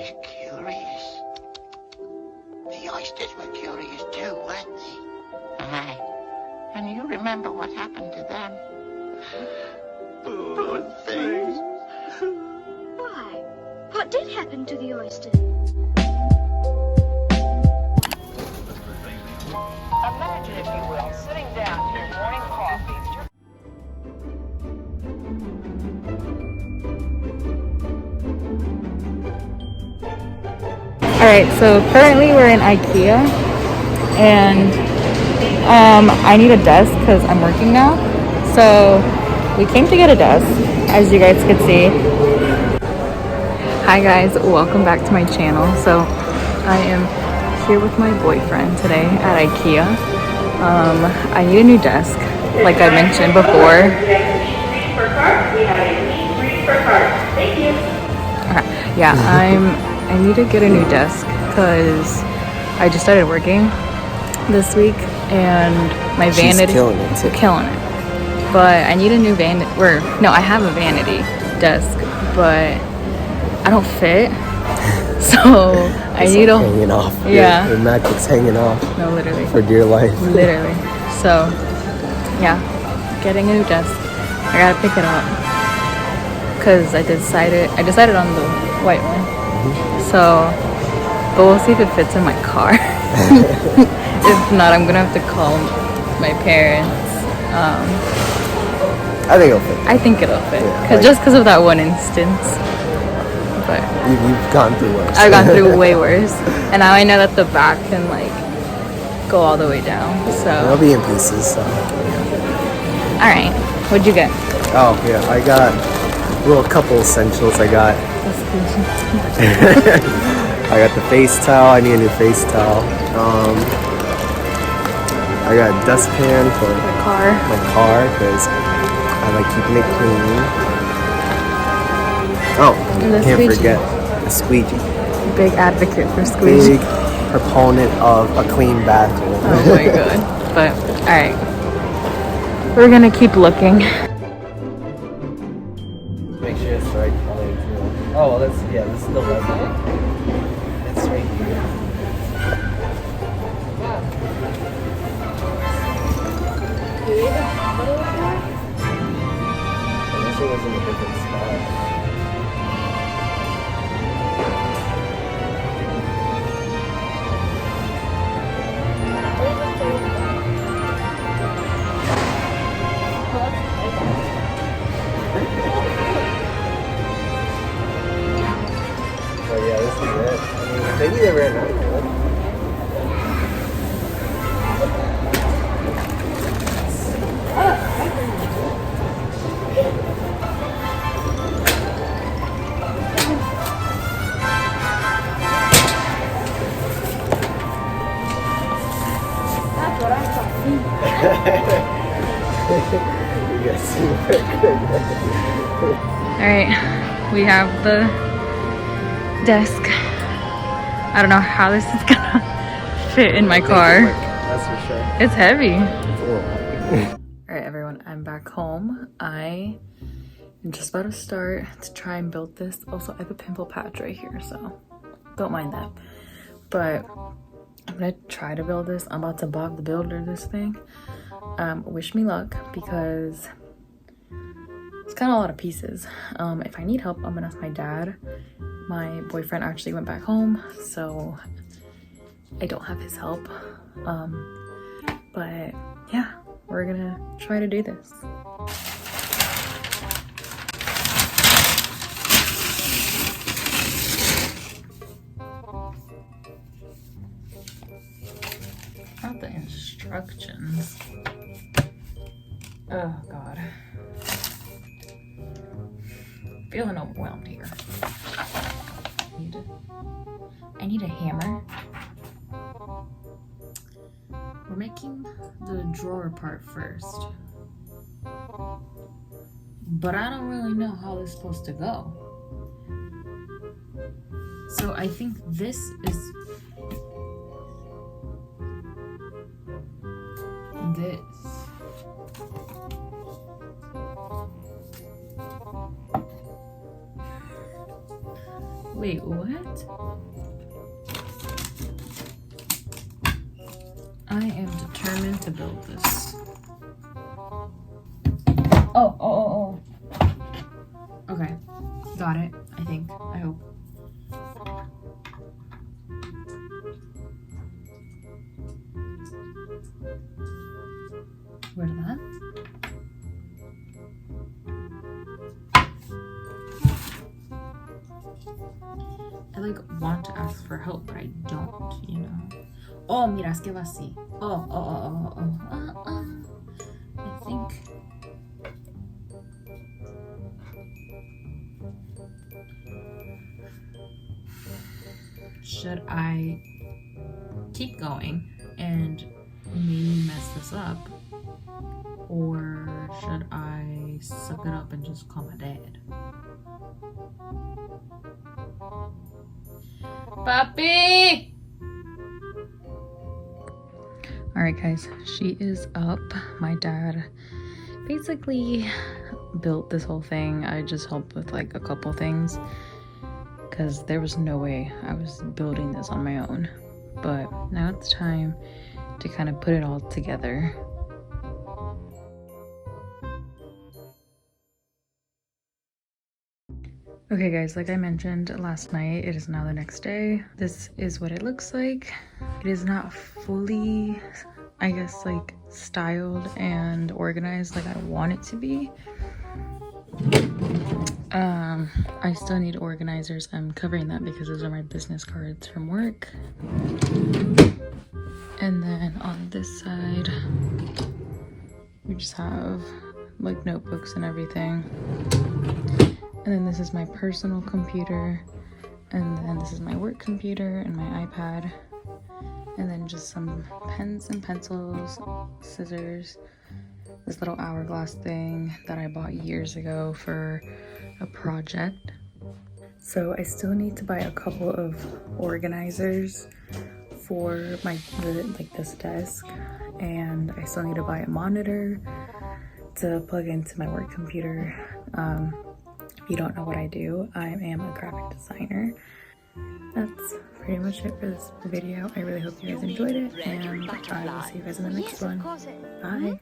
he's curious. The oysters were curious too, weren't they? Aye. And you remember what happened to them? Poor things. Why? What did happen to the oyster? Imagine, if you will, sitting down to your morning coffee. Alright, so currently we're in IKEA and I need a desk because I'm working now. So we came to get a desk, as you guys could see. Hi guys, welcome back to my channel. So I am here with my boyfriend today at IKEA. I need a new desk, like I mentioned before. Yeah, I need to get a new desk because I just started working this week and my vanity is killing it. But I need a new vanity. No, I have a vanity desk, but I don't fit. So I need a hanging off. Yeah, your MacBook's hanging off. No, literally. For dear life. Literally. So yeah, getting a new desk. I gotta pick it up because I decided on the white one. So, but we'll see if it fits in my car. If not, I'm gonna have to call my parents. I think it'll fit. I think it'll fit, Yeah, just because of that one instance. But you've gone through worse. I've gone through way worse, and now I know that the back can like go all the way down. So it'll be in pieces. So. All right, what'd you get? Oh yeah, I got a couple essentials. I got the face towel. I need a new face towel. I got a dustpan for my car because I like keeping it clean. Oh, can't forget a squeegee. Big advocate for squeegee. Big proponent of a clean bathroom. Oh my god. But all right, we're gonna keep looking. Make sure it's the right color too. Oh, well, this is the leather. It's right here. Unless it was in a different spot. Oh yeah, this is it. I mean, maybe they ran out of it. That's what I thought. Yes, you were good. All right, we have the desk. I don't know how this is gonna fit in my car. That's for sure. It's heavy. It's All right, everyone, I'm back home. I am just about to start to try and build this. Also, I have a pimple patch right here, so don't mind that. But I'm gonna try to build this. I'm about to Bob the Builder this thing. Wish me luck because it's kind of a lot of pieces. If I need help, I'm gonna ask my dad. My boyfriend actually went back home, so I don't have his help. But yeah, we're gonna try to do this. Not the instructions. Oh god. Feeling overwhelmed here. I need a hammer. We're making the drawer part first. But I don't really know how this is supposed to go. So I think this is this. Wait, what? I am determined to build this. Oh. Okay, got it, I think, I hope. Where's that? I like want to ask for help, but I don't, you know. Oh, mira, es que va así. I think. Should I keep going and maybe mess this up? Or should I suck it up and just call my dad? Papi! Alright guys, she is up. My dad basically built this whole thing. I just helped with like a couple things because there was no way I was building this on my own. But now it's time to kind of put it all together. Okay guys, like I mentioned last night, it is now the next day. This is what it looks like. It is not fully, I guess, like styled and organized like I want it to be. I still need organizers. I'm covering that because those are my business cards from work. And then on this side, we just have like notebooks and everything. And then this is my personal computer. And then this is my work computer and my iPad. And then just some pens and pencils, scissors, this little hourglass thing that I bought years ago for a project. So I still need to buy a couple of organizers for like this desk. And I still need to buy a monitor to plug into my work computer. If you don't know what I do, I am a graphic designer. That's pretty much it for this video. I really hope you guys enjoyed it, and I will see you guys in the next one. Bye!